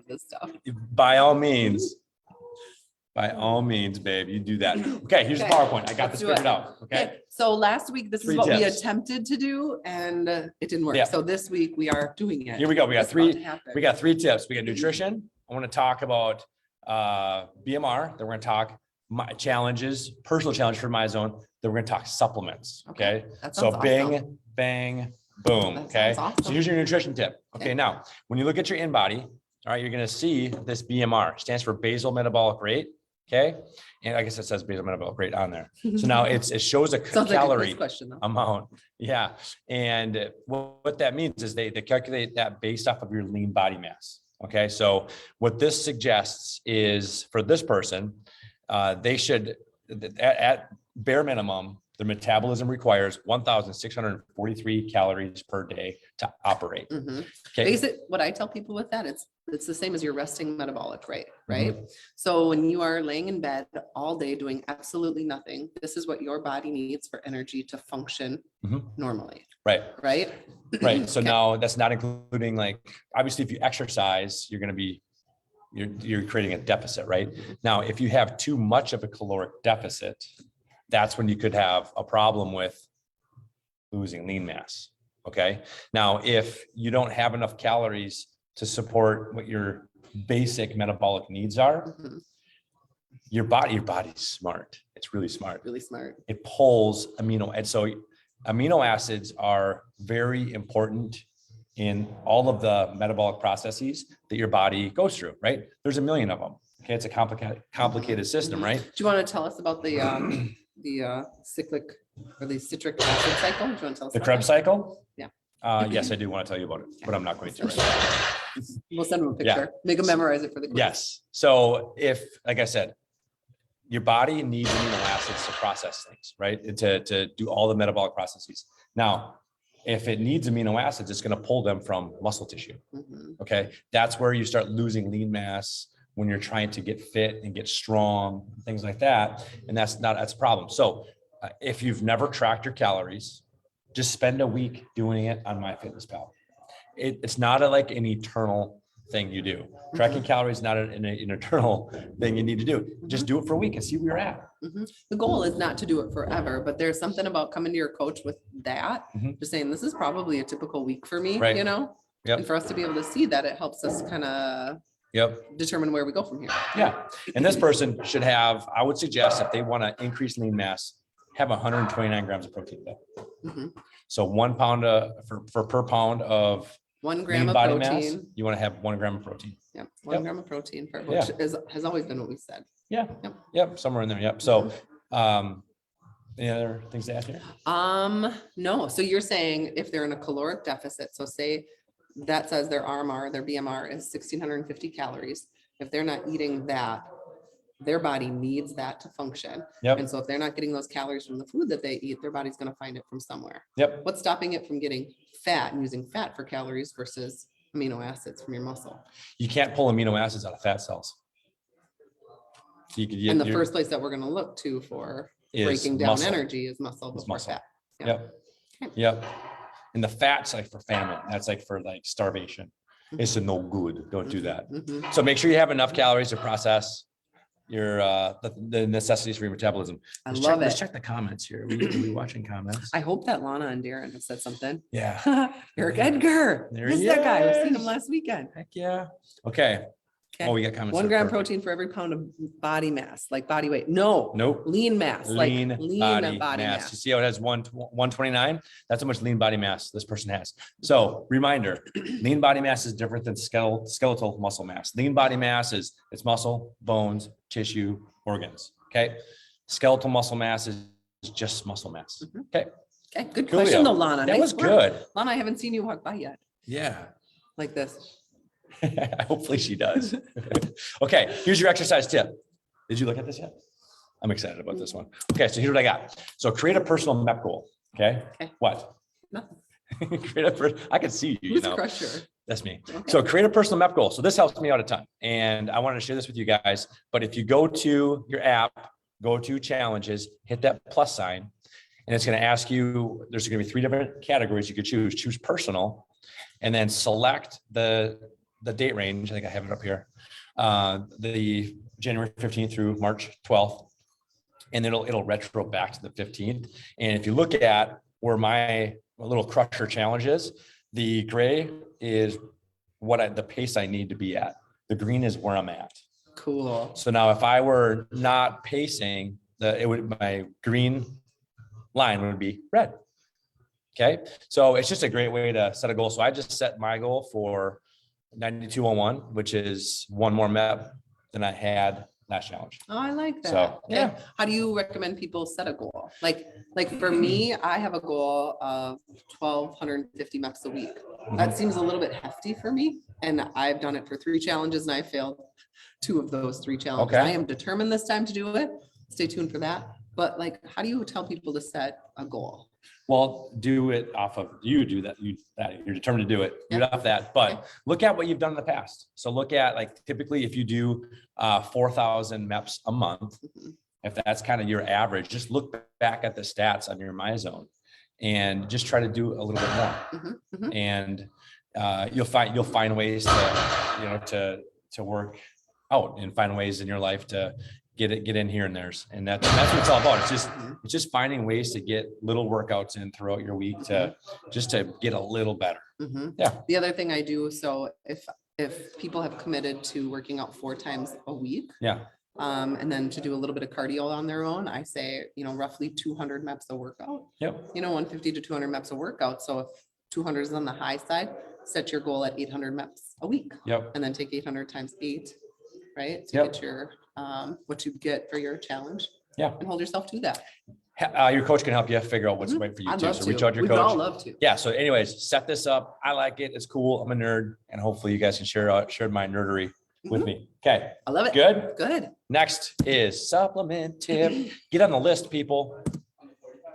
this stuff. By all means, babe, you do that. Okay, here's the PowerPoint. I got this figured out. Okay. So last week, this is 3 what we tips. attempted to do, and it didn't work. Yeah. So this week we are doing it. Here we go. We got It's about to three. happen. We got 3 tips. We got nutrition. I want to talk about BMR. Then we're going to talk challenges, personal challenge for MyZone. Then we're going to talk supplements. Okay. That So sounds bing, awesome. bang, boom. That Okay. sounds awesome. So here's your nutrition tip. Okay. Now, when you look at your in-body, all right, you're going to see this BMR stands for basal metabolic rate. Okay. And I guess it says basal metabolic rate on there. So now it shows a Sounds calorie like a quiz question, though. amount. Yeah. And what that means is they calculate that based off of your lean body mass. Okay. So what this suggests is for this person, they should, at bare minimum, their metabolism requires 1,643 calories per day to operate. Okay. Basic, what I tell people with that, it's the same as your resting metabolic rate, right? So when you are laying in bed all day doing absolutely nothing, this is what your body needs for energy to function normally. Right. Right. Right. So now that's not including, like, obviously if you exercise, you're going to be, you're creating a deficit, right? Now, if you have too much of a caloric deficit, that's when you could have a problem with losing lean mass. Okay. Now, if you don't have enough calories to support what your basic metabolic needs are, your body's smart. It's really smart. Really smart. It pulls amino. And so amino acids are very important in all of the metabolic processes that your body goes through, right? There's a million of them. Okay. It's a complicated system, right? Do you want to tell us about the cyclic or the citric acid cycle? Do you want to tell us The about Krebs that? cycle? Yeah. Yes, I do want to tell you about it, but I'm not going to right now. We'll send them a picture. Make them memorize it for the quiz. Yes. So if, like I said, your body needs amino acids to process things, right? And to do all the metabolic processes. Now, if it needs amino acids, it's going to pull them from muscle tissue. Okay. That's where you start losing lean mass when you're trying to get fit and get strong, things like that. And that's a problem. So if you've never tracked your calories, just spend a week doing it on MyFitnessPal. It's not like an eternal thing you do. Tracking calories is not an eternal thing you need to do. Just do it for a week and see where you're at. The goal is not to do it forever, but there's something about coming to your coach with that, just saying, this is probably a typical week for me, Right. you know? Yep. And for us to be able to see that, it helps us kind of determine where we go from here. Yeah. And this person should have, I would suggest, if they want to increase lean mass, have 129 grams of protein a day. So 1 pound for per pound of 1 gram lean of body protein. mass, you want to have 1 gram of protein. Yep. 1 gram of protein, which has always been what we said. Yeah. Yep. Somewhere in there. Yep. So, any other things to add here? No. So you're saying if they're in a caloric deficit, so say that says their RMR, their BMR is 1,650 calories. If they're not eating that, their body needs that to function. Yep. And so if they're not getting those calories from the food that they eat, their body's going to find it from somewhere. Yep. What's stopping it from getting fat and using fat for calories versus amino acids from your muscle? You can't pull amino acids out of fat cells. So And the first place that we're going to look to for breaking down energy is muscle before fat. Yep. And the fat's like for famine. That's like for like starvation. It's a no good. Don't do that. So make sure you have enough calories to process your the necessities for your metabolism. Let's check the comments here. Are we watching comments? I hope that Lana and Darren have said something. Yeah. Eric Edgar. This is that guy. I've seen him last weekend. Heck yeah. Okay. Oh, we got comments. 1 gram protein for every pound of body mass, like body weight. No. Nope. Lean mass. Lean body mass. You see how it has 129? That's how much lean body mass this person has. So reminder, lean body mass is different than skeletal muscle mass. Lean body mass is it's muscle, bones, tissue, organs. Okay. Skeletal muscle mass is just muscle mass. Okay. Okay. Good question though, Lana. That was good. Lana, I haven't seen you walk by yet. Yeah. Like this. Hopefully she does. Okay, here's your exercise tip. Did you look at this yet? I'm excited about this one. Okay, so here's what I got. So create a personal MEP goal. Okay. What? Nothing. I can see you. Who's crusher? That's me. Okay. So create a personal MEP goal. So this helps me out a ton. And I wanted to share this with you guys. But if you go to your app, go to challenges, hit that plus sign, and it's going to ask you, there's going to be 3 different categories you could choose. Choose personal, and then select the the date range, I think I have it up here, the January 15th through March 12th, and it'll retro back to the 15th. And if you look at where my little crusher challenge is, the gray is the pace I need to be at. The green is where I'm at. Cool. So now if I were not pacing, my green line would be red. Okay. So it's just a great way to set a goal. So I just set my goal for 9201, which is one more MEP than I had last challenge. Oh, I like that. So, yeah. Okay. How do you recommend people set a goal? Like for me, I have a goal of 1,250 MEPs a week. That seems a little bit hefty for me. And I've done it for 3 challenges and I failed 2 of those 3 challenges. Okay. I am determined this time to do it. Stay tuned for that. But like, how do you tell people to set a goal? Well, do it off of you're determined to do it. Do it Yeah. off that, but Okay. look at what you've done in the past. So look at, like, typically if you do 4,000 MEPs a month, Mhm. if that's kind of your average, just look back at the stats on your MyZone and just try to do a little bit more. Mhm, mhm. And you'll find ways to work out and find ways in your life to get in here and there's, and that's what it's all about. It's just finding ways to get little workouts in throughout your week to get a little better. Mhm. Yeah. The other thing I do, so if people have committed to working out 4 times a week, Yeah. and then to do a little bit of cardio on their own, I say, roughly 200 MEPs a workout, Yep. 150 to 200 MEPs a workout. So if 200 is on the high side, set your goal at 800 MEPs a week, Yep. and then take 800 times 8, right? To Yep. get your, what you get for your challenge. Yeah. And hold yourself to that. Your coach can help you figure out what's Mhm. right for you I'd too. love So to. reach out to your We'd all coach. love to. Yeah. So anyways, set this up. I like it. It's cool. I'm a nerd, and hopefully you guys can share my nerdery with Mhm. me. Okay. I love it. Good. Good. Next is supplement tip. Get on the list, people.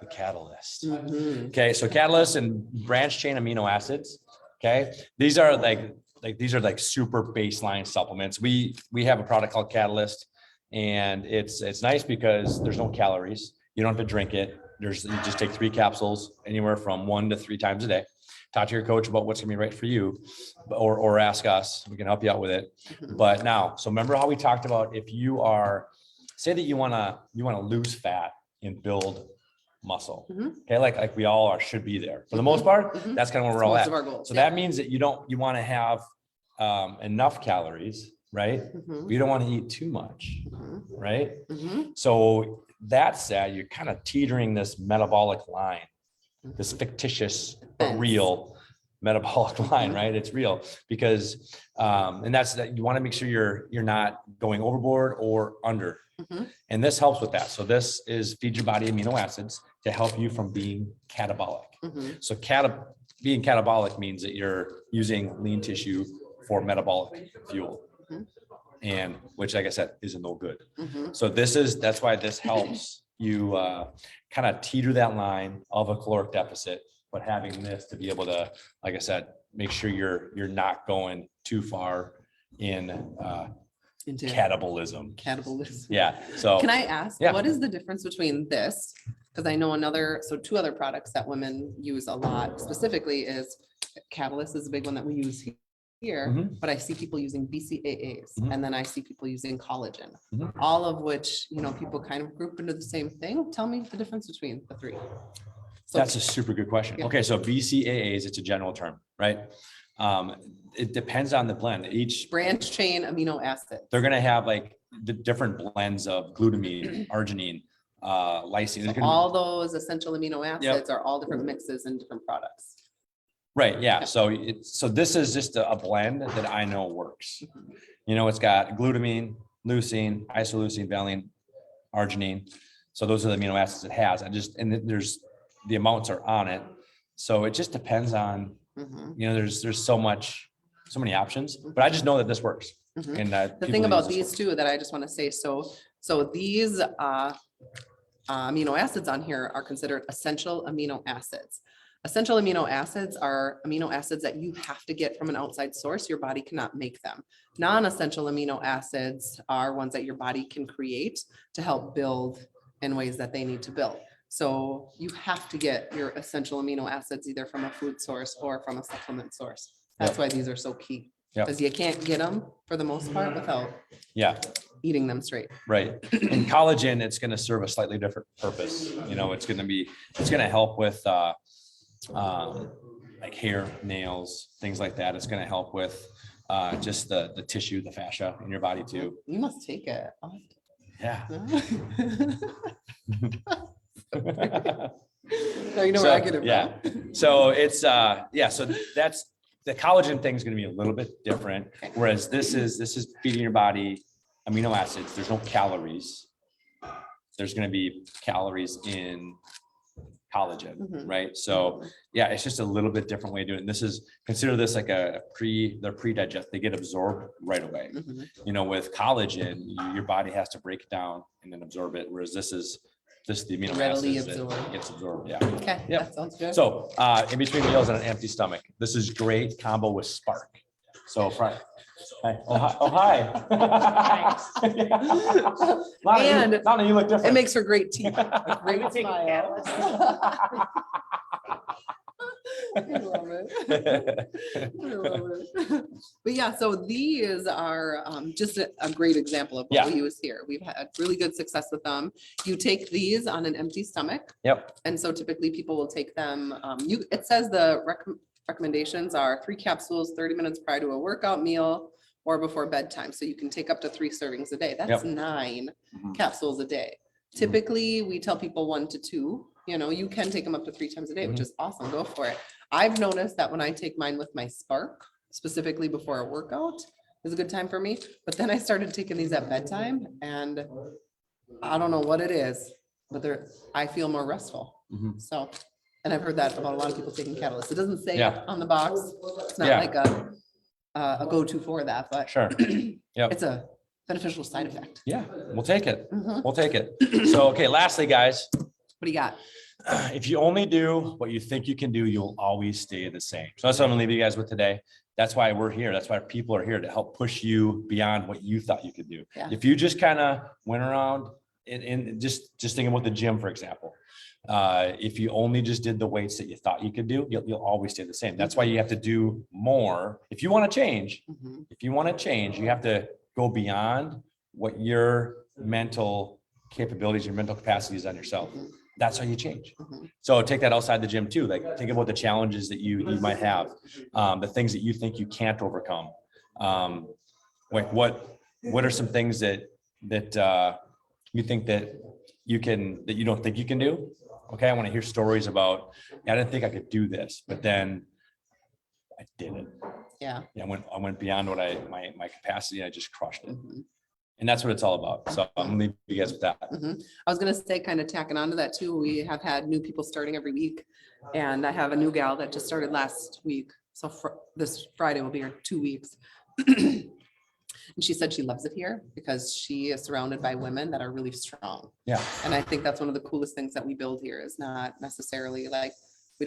The catalyst. Mhm. Okay, so catalyst and branch chain amino acids. Okay, these are like super baseline supplements. We have a product called Catalyst, and it's nice because there's no calories. You don't have to drink it. You just take 3 capsules, anywhere from 1 to 3 times a day. Talk to your coach about what's gonna be right for you, or ask us. We can help you out with it. Mhm. But now, so remember how we talked about, if you say that you wanna lose fat and build muscle. Mhm. Okay, like we all should be there for the most part. Mhm. That's kind of where we're That's all most at. of our goals. So Yeah. that means that you want to have enough calories, right? Mhm. You don't want to eat too much, Mhm. right? Mhm. So that said, you're kind of teetering this metabolic line, this fictitious but Fence. real metabolic line, right? It's real because, and that's that you want to make sure you're not going overboard or under. Mhm. And this helps with that. So this is feed your body amino acids to help you from being catabolic. Mhm. So being catabolic means that you're using lean tissue for metabolic fuel. Mhm. And which, like I said, isn't no good. Mhm. So that's why this helps you kind of teeter that line of a caloric deficit, but having this to be able to, like I said, make sure you're not going too far in Into catabolism. catabolism. Yeah. So Can I ask, Yeah. what is the difference between this? Because I know 2 other products that women use a lot specifically is Catalyst is a big one that we use here, Mhm. but I see people using BCAAs Mhm. and then I see people using collagen, Mhm. all of which, people kind of group into the same thing. Tell me the difference between the 3. So That's a super good question. Yeah. Okay, so BCAAs, it's a general term, right? It depends on the blend. Each, branch chain amino acids. they're gonna have like the different blends of glutamine, arginine, lysine. So There's gonna all those essential amino acids Yep. are all different mixes in different products. Right, yeah. So this is just a blend that I know works. It's got glutamine, leucine, isoleucine, valine, arginine. So those are the amino acids it has. And then there's the amounts are on it. So it just depends on, Mhm. there's so many options, but I just know that this works. Mhm. And The thing about these 2 that I just want to say, so these amino acids on here are considered essential amino acids. Essential amino acids are amino acids that you have to get from an outside source. Your body cannot make them. Non-essential amino acids are ones that your body can create to help build in ways that they need to build. So you have to get your essential amino acids either from a food source or from a supplement source. That's Yep. why these are so key. Yep. Because you can't get them for the most part without Yeah, eating them straight. right. In collagen, it's going to serve a slightly different purpose. You know, it's going to help with like hair, nails, things like that. It's going to help with just the tissue, the fascia in your body too. You must take it. Yeah. Now you know where I get it Yeah. from. So it's so that's the collagen thing is going to be a little bit different. Whereas this is feeding your body amino acids. There's no calories. There's going to be calories in collagen, right? So yeah, it's just a little bit different way of doing it. And this is, consider this like they're pre-digest, they get absorbed right away. You know, with collagen, your body has to break it down and then absorb it. Whereas the amino Readily acids absorbed. that gets absorbed. Yeah. Okay, Yep. that sounds good. So in between meals on an empty stomach, this is great combo with Spark. So hi. Oh, hi. And Lana, you look different. it makes for great teeth. A great smile. I love it. I love it. But yeah, so these are just a great example of what we use here. We've had really good success with them. You take these on an empty stomach. Yep. And so typically people will take them. It says the recommendations are 3 capsules 30 minutes prior to a workout meal or before bedtime. So you can take up to 3 servings a day. That's 9 capsules a day. Typically, we tell people 1 to 2. You know, you can take them up to 3 times a day, which is awesome. Go for it. I've noticed that when I take mine with my Spark, specifically before a workout, is a good time for me. But then I started taking these at bedtime, and I don't know what it is, but I feel more restful. So, and I've heard that about a lot of people taking Catalyst. It doesn't say on the box. It's not like a go-to for that, but Sure. Yep. it's a beneficial side effect. Yeah, we'll take it. We'll take it. So, okay, lastly, guys, What do you got? if you only do what you think you can do, you'll always stay the same. So that's what I'm gonna leave you guys with today. That's why we're here. That's why people are here, to help push you beyond what you thought you could do. Yeah. If you just kind of went around and just thinking about the gym, for example, if you only just did the weights that you thought you could do, you'll always stay the same. That's why you have to do more. If you want to change, you have to go beyond what your mental capabilities, your mental capacities on yourself. That's how you change. So take that outside the gym too. Like, think about the challenges that you might have, the things that you think you can't overcome. Like what are some things that you think that you don't think you can do? Okay, I want to hear stories about, I didn't think I could do this, but then I did it. Yeah. I went beyond what my capacity, and I just crushed it. And that's what it's all about. So I'm gonna leave you guys with that. I was gonna say, kind of tacking onto that too, we have had new people starting every week. And I have a new gal that just started last week. So this Friday will be her 2 weeks. And she said she loves it here because she is surrounded by women that are really strong. Yeah. And I think that's one of the coolest things that we build here, is not necessarily like, we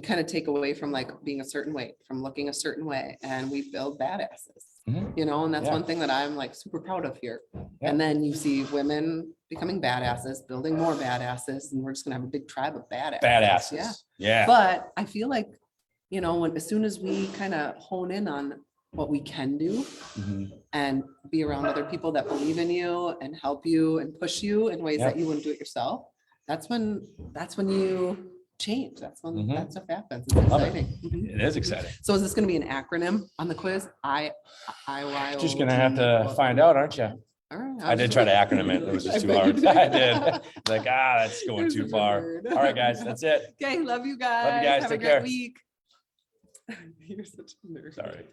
kind of take away from like being a certain way, from looking a certain way, and we build badasses. You know, and that's one thing that I'm like super proud of here. And then you see women becoming badasses, building more badasses, and we're just gonna have a big tribe of badasses. Yeah. But I feel like, you know, as soon as we kind of hone in on what we can do and be around other people that believe in you and help you and push you in ways that you wouldn't do it yourself, that's when you change. That's when that stuff happens. It's exciting. It is exciting. So is this going to be an acronym on the quiz? Just gonna have to find out, aren't you? All right. I did try to acronym it. It was just too hard. I did. Like, that's going too far. All right, guys, that's it. Okay, love you guys. Love you guys. Have Take a great care. week. You're such a nerd. Sorry.